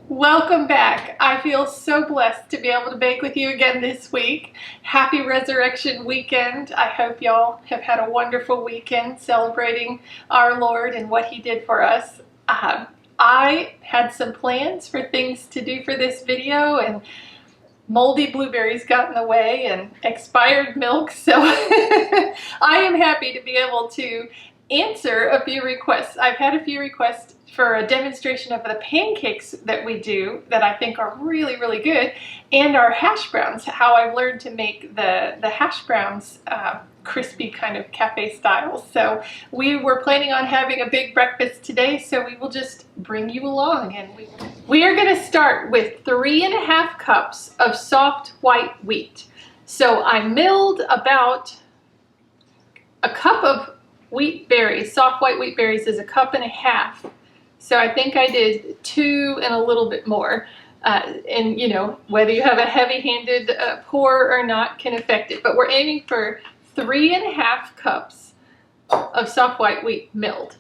Welcome back. I feel so blessed to be able to bake with you again this week. Happy Resurrection Weekend. I hope y'all have had a wonderful weekend celebrating our Lord and what He did for us. I had some plans for things to do for this video, and moldy blueberries got in the way and expired milk, so I am happy to be able to answer a few requests. I've had a few requests for a demonstration of the pancakes that we do that I think are really, really good, and our hash browns, how I've learned to make the hash browns crispy kind of cafe style. So we were planning on having a big breakfast today, so we will just bring you along, and we are going to start with 3½ cups of soft white wheat. So I milled about a cup of wheat berries. Soft white wheat berries is 1½ cups. So I think I did 2 and a little bit more. And you know, whether you have a heavy-handed pour or not can affect it. But we're aiming for 3½ cups of soft white wheat milled.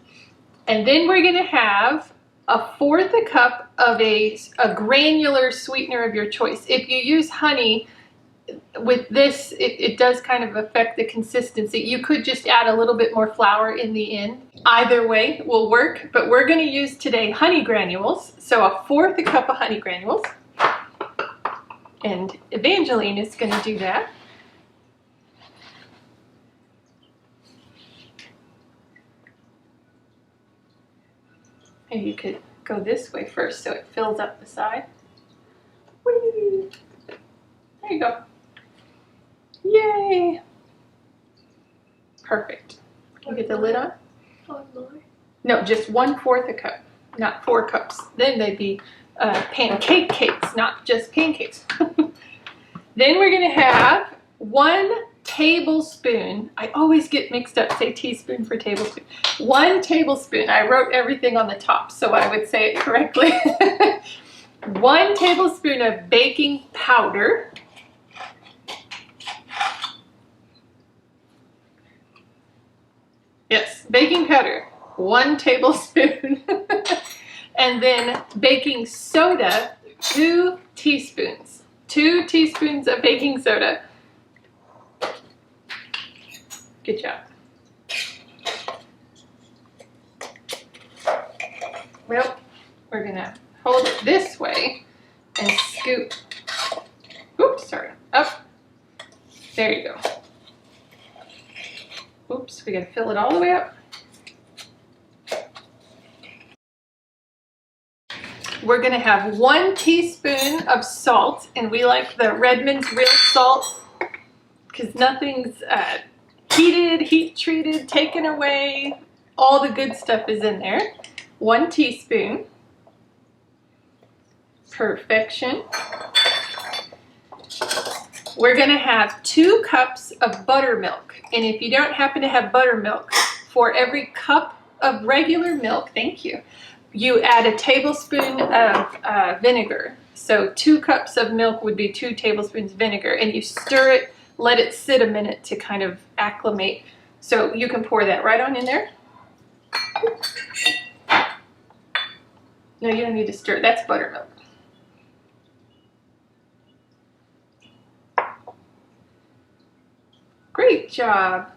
And then we're going to have 1/4 cup of a granular sweetener of your choice. If you use honey, with this, it does kind of affect the consistency. You could just add a little bit more flour in the end. Either way will work, but we're going to use today honey granules. So 1/4 cup of honey granules. And Evangeline is going to do that. And you could go this way first so it fills up the side. Whee! There you go. Yay! Perfect. You get the lid on? No, just 1/4 cup, not 4 cups. Then they'd be pancake cakes, not just pancakes. Then we're going to have 1 tablespoon. I always get mixed up, say teaspoon for tablespoon. 1 tablespoon. I wrote everything on the top so I would say it correctly. 1 tablespoon of baking powder. Yes, baking powder, 1 tablespoon. And then baking soda, 2 teaspoons. 2 teaspoons of baking soda. Good job. Well, we're gonna hold it this way and scoop. Oops, sorry, up. There you go. Oops, we gotta fill it all the way up. We're gonna have 1 teaspoon of salt, and we like the Redmond's real salt because nothing's heated, heat treated, taken away. All the good stuff is in there. 1 teaspoon. Perfection. We're going to have 2 cups of buttermilk. And if you don't happen to have buttermilk, for every cup of regular milk, thank you, you add a tablespoon of vinegar. So 2 cups of milk would be 2 tablespoons vinegar. And you stir it, let it sit a minute to kind of acclimate. So you can pour that right on in there. No, you don't need to stir it. That's buttermilk. Great job.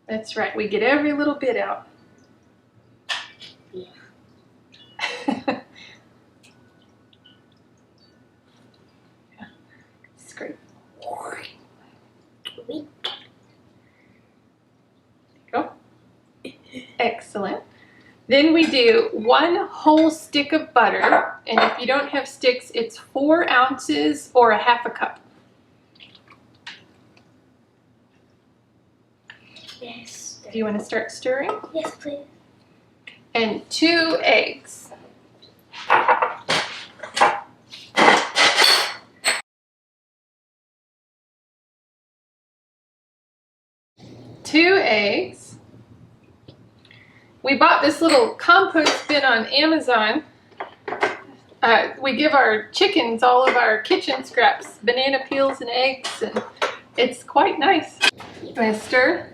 That's right. We get every little bit out. Yeah. It's great. There you go. Excellent. Then we do 1 whole stick of butter. And if you don't have sticks, it's 4 ounces or 1/2 cup. Yes. Do you want to start stirring? Yes, please. And 2 eggs. Two eggs. We bought this little compost bin on Amazon. We give our chickens all of our kitchen scraps, banana peels and eggs, and it's quite nice. You want to stir?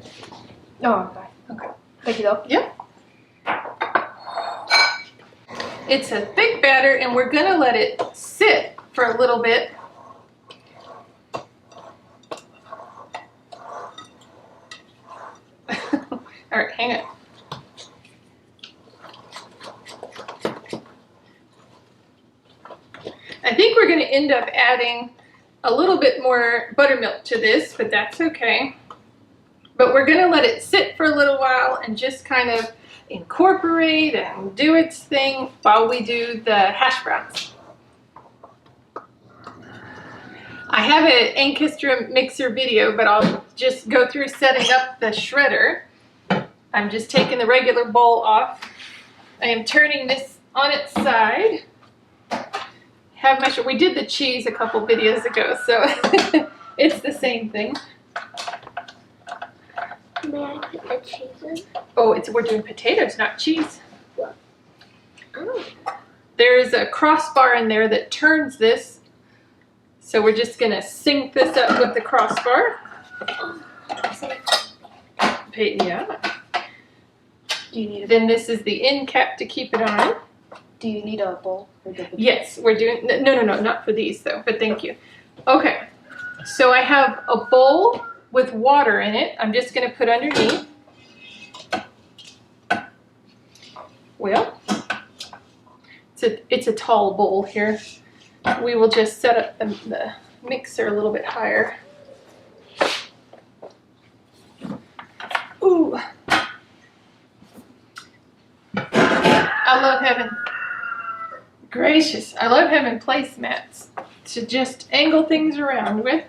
No, I'm fine. Okay. Take it off. Yep. It's a thick batter, and we're gonna let it sit for a little bit. All right, hang on. I think we're gonna end up adding a little bit more buttermilk to this, but that's okay. But we're gonna let it sit for a little while and just kind of incorporate and do its thing while we do the hash browns. I have an Ancestor mixer video, but I'll just go through setting up the shredder. I'm just taking the regular bowl off. I am turning this on its side. We did the cheese a couple videos ago, so it's the same thing. May I put the cheese in? Oh, we're doing potatoes, not cheese. Oh. There's a crossbar in there that turns this, so we're just gonna sync this up with the crossbar. Yeah. Do you need a Then this is the end cap to keep it on. Do you need a bowl? Yes, we're doing, no, not for these though, but thank you. Okay, so I have a bowl with water in it. I'm just gonna put underneath. Well, it's a tall bowl here. We will just set up the mixer a little bit higher. Ooh. I love having, gracious, I love having placemats to just angle things around with.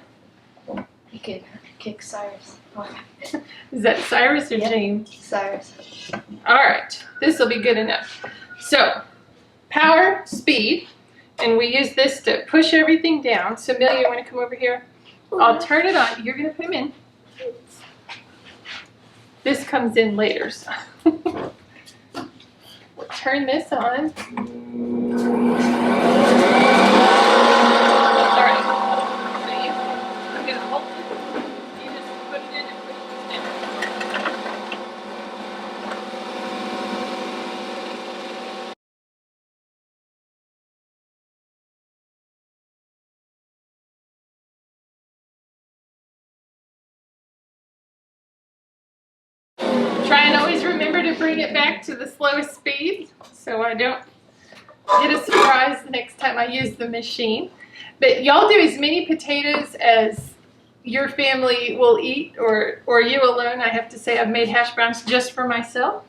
You can kick Cyrus. Is that Cyrus or Yep. James? Cyrus. All right, this will be good enough. So, power, speed, and we use this to push everything down. So, Amelia, you want to come over here? I'll turn it on. You're going to put them in. This comes in later. So. We'll turn this on. All right. So I'm going to hold it. You just put it in and push this down. Try and always remember to bring it back to the slowest speed so I don't get a surprise the next time I use the machine. But y'all do as many potatoes as your family will eat, or you alone. I have to say I've made hash browns just for myself.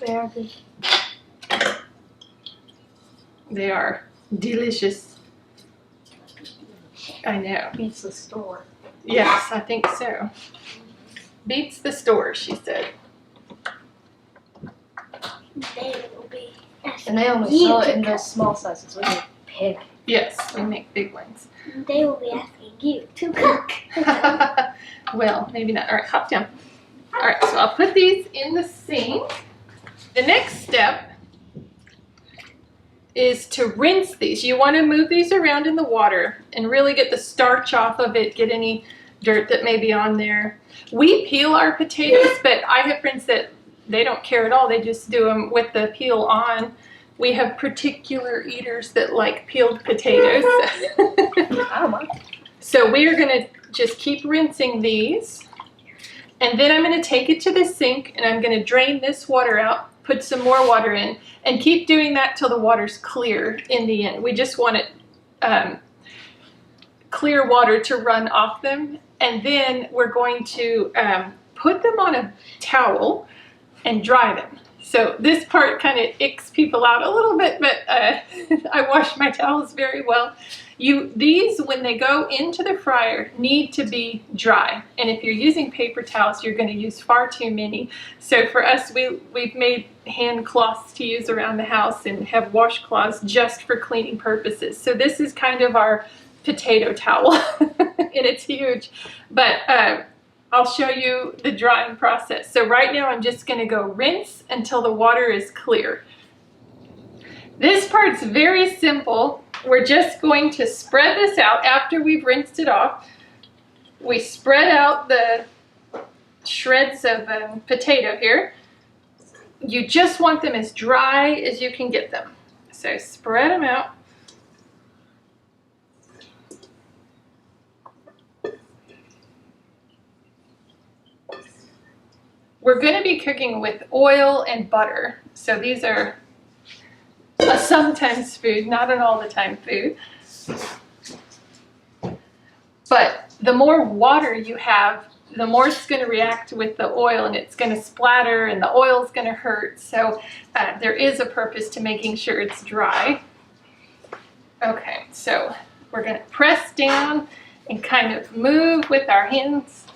They are good. They are delicious. I know. Beats the store. Yes, I think so. Beats the store, she said. They will be. And they only sell it in those small sizes. We make big. Yes, we make big ones. They will be asking you to cook. Well, maybe not. All right, hop down. All right, so I'll put these in the sink. The next step is to rinse these. You want to move these around in the water and really get the starch off of it, get any dirt that may be on there. We peel our potatoes, but I have friends that they don't care at all. They just do them with the peel on. We have particular eaters that like peeled potatoes. I don't mind. So we are going to just keep rinsing these. And then I'm going to take it to the sink and I'm going to drain this water out, put some more water in, and keep doing that till the water's clear in the end. We just want it clear water to run off them. And then we're going to put them on a towel and dry them. So this part kind of icks people out a little bit, but I wash my towels very well. These, when they go into the fryer, need to be dry. And if you're using paper towels, you're going to use far too many. So for us, we've made hand cloths to use around the house and have washcloths just for cleaning purposes. So this is kind of our potato towel, and it's huge. But I'll show you the drying process. So right now I'm just going to go rinse until the water is clear. This part's very simple. We're just going to spread this out after we've rinsed it off. We spread out the shreds of potato here. you just want them as dry as you can get them. So spread them out. We're going to be cooking with oil and butter. So these are a sometimes food, not an all the time food. But the more water you have, the more it's going to react with the oil, and it's going to splatter, and the oil's going to hurt. So there is a purpose to making sure it's dry. Okay, so we're going to press down and kind of move with our hands.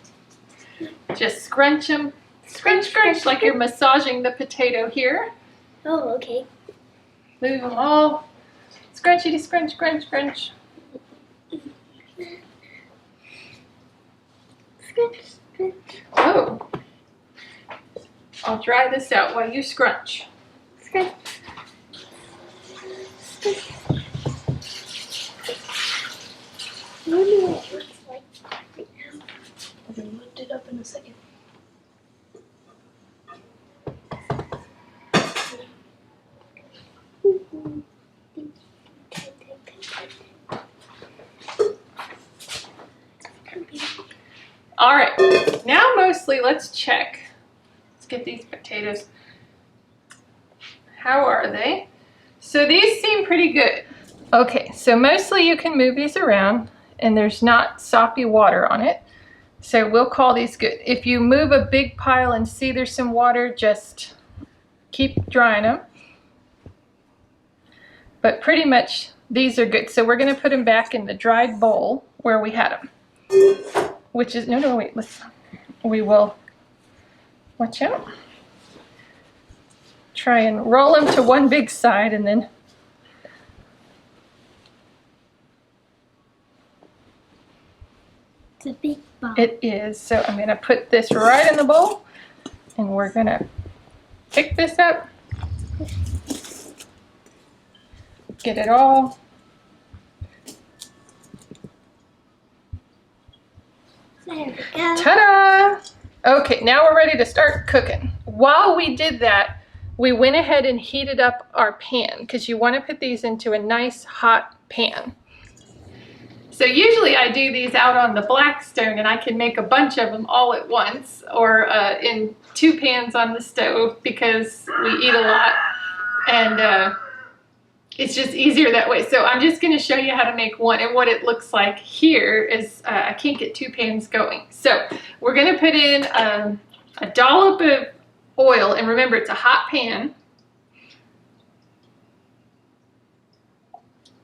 Just scrunch them. Scrunch, scrunch, like you're massaging the potato here. Oh, okay. Move them all. Scrunchy, scrunch, scrunch, scrunch. Scrunch, scrunch. Oh, I'll dry this out while you scrunch. Scrunch. Scrunch. I wonder what it looks like right now. I'll lift it up in a second. All right, now mostly let's check. Let's get these potatoes. How are they? So these seem pretty good. Okay, so mostly you can move these around and there's not soppy water on it. So we'll call these good. If you move a big pile and see there's some water, just keep drying them. But pretty much these are good. So we're gonna put them back in the dried bowl where we had them. Which is, no, wait, we will, watch out. Try and roll them to one big side and then. It's a big ball. It is, so I'm gonna put this right in the bowl and we're gonna pick this up. Get it all. There we go. Ta-da! Okay, now we're ready to start cooking. While we did that, we went ahead and heated up our pan because you want to put these into a nice hot pan. So usually I do these out on the Blackstone and I can make a bunch of them all at once, or in 2 pans on the stove because we eat a lot, and it's just easier that way. So I'm just going to show you how to make one, and what it looks like here is I can't get 2 pans going. So we're going to put in a dollop of oil, and remember it's a hot pan,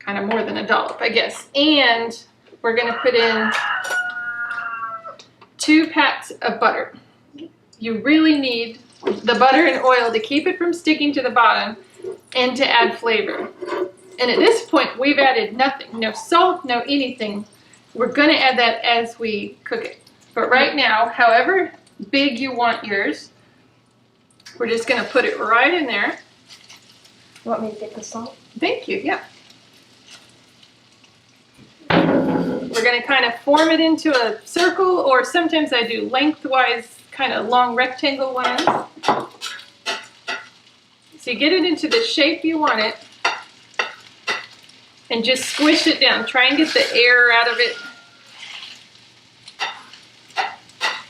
kind of more than a dollop I guess, and we're going to put in 2 pats of butter. You really need the butter and oil to keep it from sticking to the bottom and to add flavor. And at this point we've added nothing, no salt, no anything. We're going to add that as we cook it. But right now, however big you want yours, we're just going to put it right in there. You want me to get the salt? Thank you, yeah. We're going to kind of form it into a circle, or sometimes I do lengthwise kind of long rectangle ones. So you get it into the shape you want it and just squish it down. Try and get the air out of it.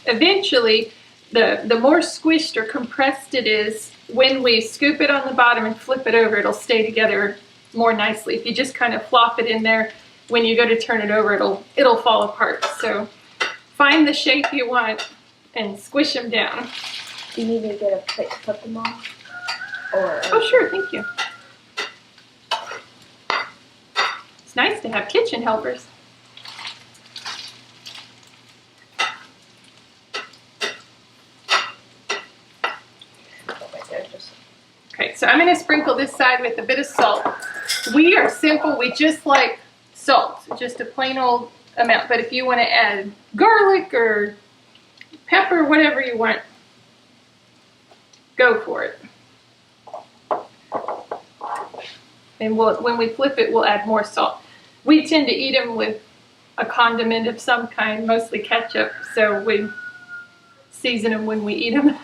Eventually, the more squished or compressed it is, when we scoop it on the bottom and flip it over, it'll stay together more nicely. If you just kind of flop it in there, when you go to turn it over, it'll fall apart. So find the shape you want and squish them down. Do you need me to get a plate to put them on? Or Oh, sure, thank you. It's nice to have kitchen helpers. Okay, so I'm going to sprinkle this side with a bit of salt. We are simple. We just like salt, just a plain old amount. But if you want to add garlic or pepper, whatever you want, go for it. And when we flip it, we'll add more salt. We tend to eat them with a condiment of some kind, mostly ketchup, so we season them when we eat them.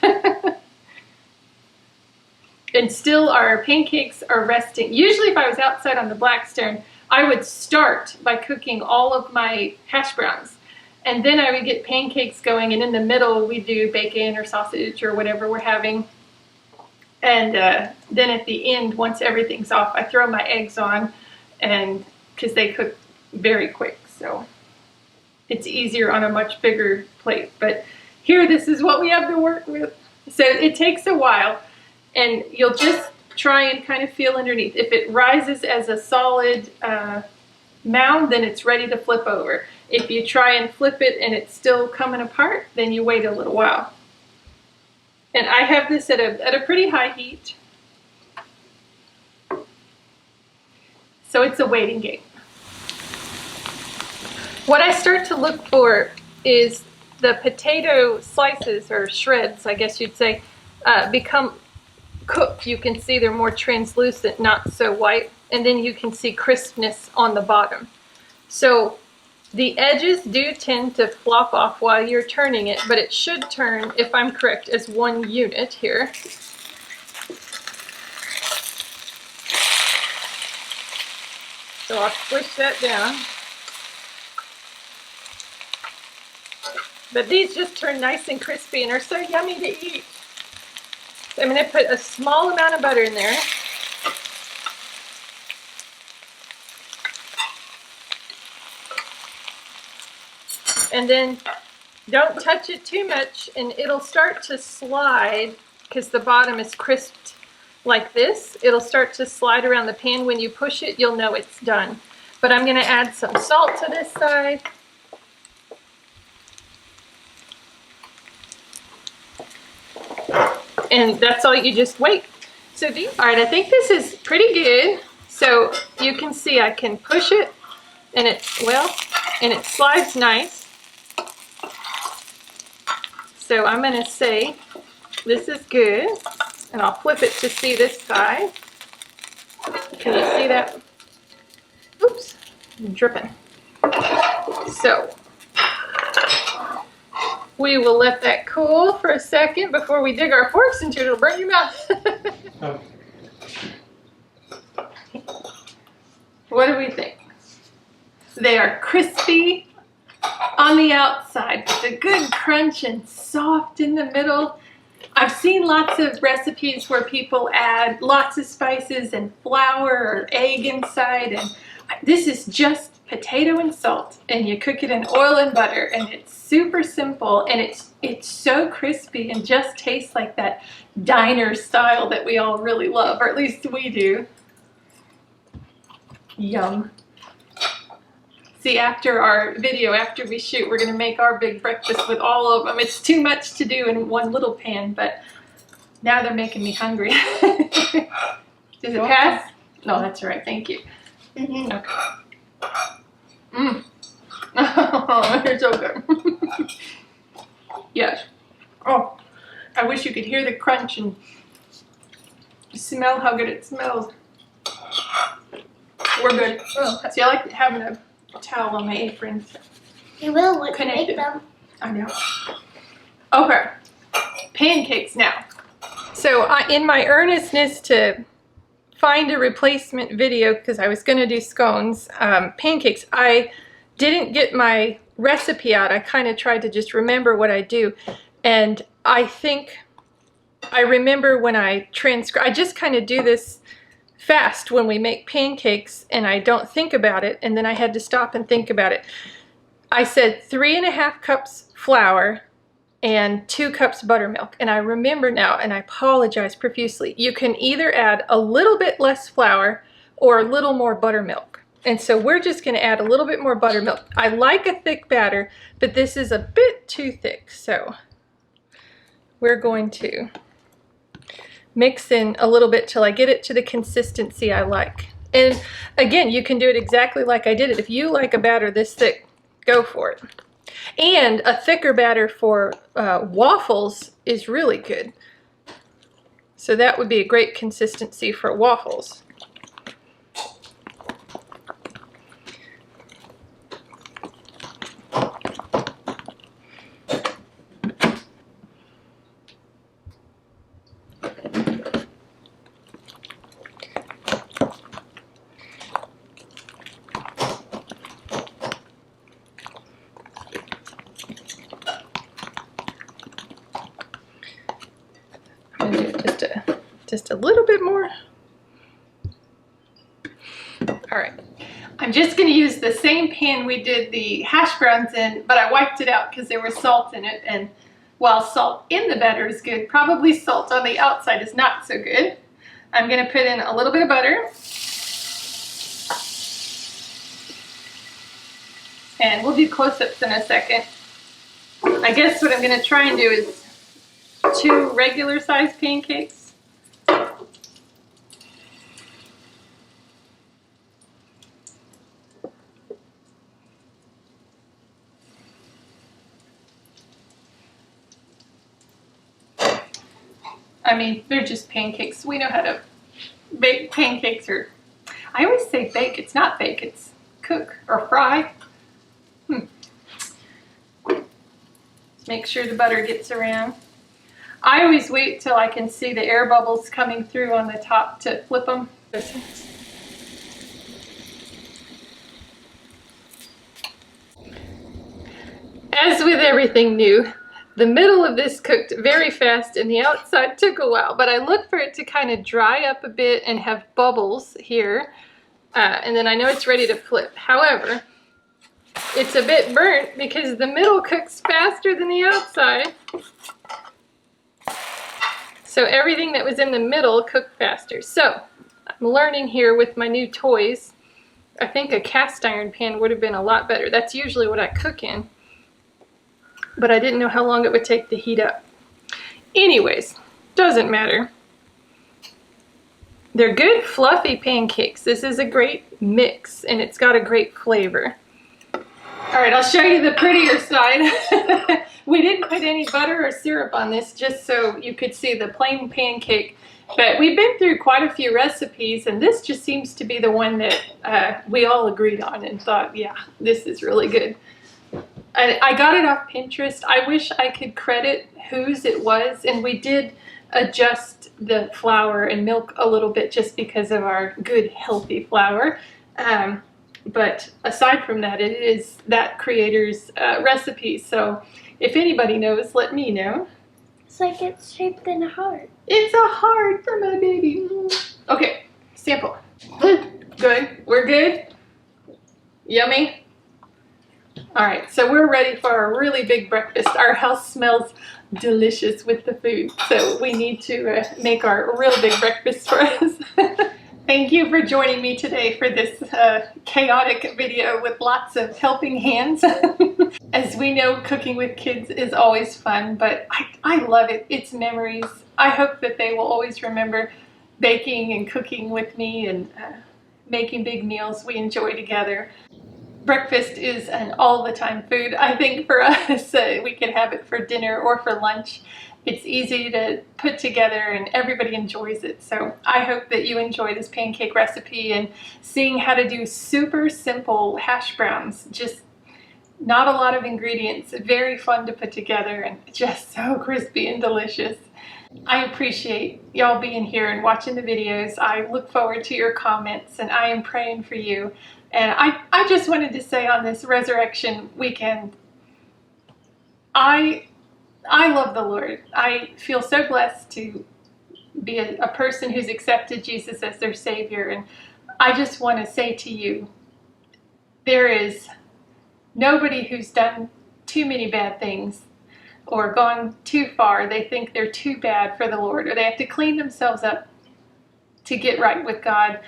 and still our pancakes are resting. Usually if I was outside on the Blackstone, I would start by cooking all of my hash browns. And then I would get pancakes going, and in the middle we do bacon or sausage or whatever we're having. And then at the end, once everything's off, I throw my eggs on, and because they cook very quick, so it's easier on a much bigger plate. But here, this is what we have to work with. So it takes a while, and you'll just try and kind of feel underneath. If it rises as a solid mound, then it's ready to flip over. If you try and flip it and it's still coming apart, then you wait a little while. And I have this at a pretty high heat. So it's a waiting game. What I start to look for is the potato slices, or shreds, I guess you'd say, become cooked. You can see they're more translucent, not so white. And then you can see crispness on the bottom. So the edges do tend to flop off while you're turning it, but it should turn, if I'm correct, as one unit here. So I'll squish that down. But these just turn nice and crispy and are so yummy to eat. So I'm going to put a small amount of butter in there. And then don't touch it too much, and it'll start to slide because the bottom is crisped like this. It'll start to slide around the pan. When you push it, you'll know it's done. But I'm going to add some salt to this side. And that's all. You just wait. So all right, I think this is pretty good. So you can see I can push it, and it slides nice. So I'm going to say this is good, and I'll flip it to see this side. Can you see that? Oops, I'm dripping. So we will let that cool for a second before we dig our forks into it. It'll burn your mouth. Oh. What do we think? They are crispy on the outside with a good crunch and soft in the middle. I've seen lots of recipes where people add lots of spices and flour or egg inside, and this is just potato and salt, and you cook it in oil and butter, and it's super simple, and it's so crispy and just tastes like that diner style that we all really love, or at least we do. Yum. See, after our video, after we shoot, we're going to make our big breakfast with all of them. It's too much to do in one little pan, but now they're making me hungry. Does it pass? No, that's all right. Thank you. Mm-hmm. Okay. Oh, they're so good. Yes. Oh, I wish you could hear the crunch and smell how good it smells. We're good. Oh, see, I like having a towel on my apron. You will when you Connected. make them. I know. Okay, pancakes now. So in my earnestness to find a replacement video, because I was going to do scones, pancakes, I didn't get my recipe out. I kind of tried to just remember what I do. And I think I remember when I transcribe, I just kind of do this fast when we make pancakes, and I don't think about it, and then I had to stop and think about it. I said 3.5 cups flour and 2 cups buttermilk, and I remember now, and I apologize profusely. You can either add a little bit less flour or a little more buttermilk, and so we're just going to add a little bit more buttermilk. I like a thick batter, but this is a bit too thick, so we're going to mix in a little bit till I get it to the consistency I like. And again, you can do it exactly like I did it. If you like a batter this thick, go for it. And a thicker batter for waffles is really good. So that would be a great consistency for waffles. just a little bit more. All right. I'm just going to use the same pan we did the hash browns in, but I wiped it out because there was salt in it. And while salt in the batter is good, probably salt on the outside is not so good. I'm going to put in a little bit of butter. And we'll do close-ups in a second. I guess what I'm going to try and do is 2 regular-sized pancakes. I mean, they're just pancakes. We know how to bake pancakes, or I always say bake. It's not bake, it's cook or fry. Make sure the butter gets around. I always wait till I can see the air bubbles coming through on the top to flip them. As with everything new, the middle of this cooked very fast and the outside took a while, but I look for it to kind of dry up a bit and have bubbles here, and then I know it's ready to flip. However, it's a bit burnt because the middle cooks faster than the outside. So everything that was in the middle cooked faster. So I'm learning here with my new toys. I think a cast iron pan would have been a lot better. That's usually what I cook in. But I didn't know how long it would take to heat up. Anyways, doesn't matter. They're good fluffy pancakes. This is a great mix and it's got a great flavor. All right, I'll show you the prettier side. We didn't put any butter or syrup on this just so you could see the plain pancake. But we've been through quite a few recipes and this just seems to be the one that we all agreed on and thought, yeah, this is really good. I got it off Pinterest. I wish I could credit whose it was, and we did adjust the flour and milk a little bit just because of our good healthy flour. But aside from that, it is that creator's recipe. So if anybody knows, let me know. It's like it's shaped in a heart. It's a heart for my baby. Okay, sample. Good. We're good. Yummy. All right, so we're ready for a really big breakfast. Our house smells delicious with the food, so we need to make our real big breakfast for us. Thank you for joining me today for this chaotic video with lots of helping hands. As we know, cooking with kids is always fun, but I love it. It's memories. I hope that they will always remember baking and cooking with me and making big meals we enjoy together. Breakfast is an all-the-time food. I think for us, we can have it for dinner or for lunch. It's easy to put together and everybody enjoys it. So I hope that you enjoy this pancake recipe and seeing how to do super simple hash browns. Just not a lot of ingredients, very fun to put together and just so crispy and delicious. I appreciate y'all being here and watching the videos. I look forward to your comments and I am praying for you. And I just wanted to say on this resurrection weekend, I love the Lord. I feel so blessed to be a person who's accepted Jesus as their Savior. And I just want to say to you, there is nobody who's done too many bad things or gone too far. They think they're too bad for the Lord or they have to clean themselves up to get right with God.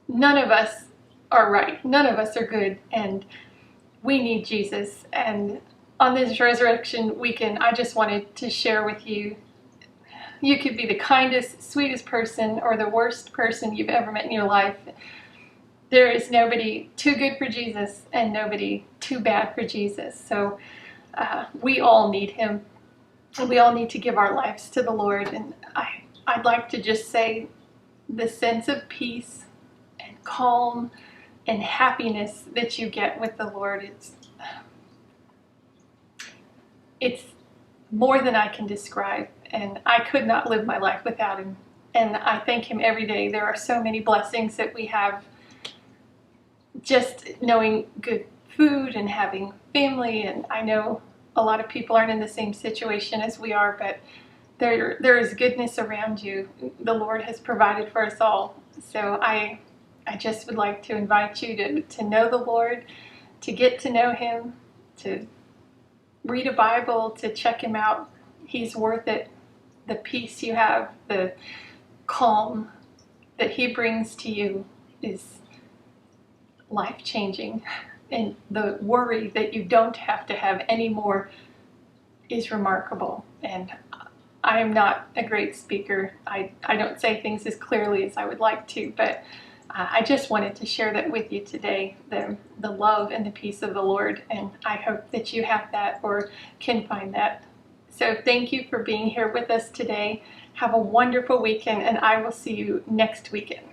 None of us are right. None of us are good. And we need Jesus. And on this resurrection weekend, I just wanted to share with you, you could be the kindest, sweetest person or the worst person you've ever met in your life. There is nobody too good for Jesus and nobody too bad for Jesus. So we all need him. And we all need to give our lives to the Lord. And I'd like to just say the sense of peace and calm and happiness that you get with the Lord, it's more than I can describe, and I could not live my life without him, and I thank him every day. There are so many blessings that we have, just knowing good food and having family, and I know a lot of people aren't in the same situation as we are, but there is goodness around you. The Lord has provided for us all. So I just would like to invite you to know the Lord, to get to know Him, to read a Bible, to check Him out. He's worth it. The peace you have, the calm that He brings to you is life-changing. And the worry that you don't have to have anymore is remarkable. And I am not a great speaker. I don't say things as clearly as I would like to, but I just wanted to share that with you today, the love and the peace of the Lord, and I hope that you have that or can find that. So thank you for being here with us today. Have a wonderful weekend, and I will see you next weekend.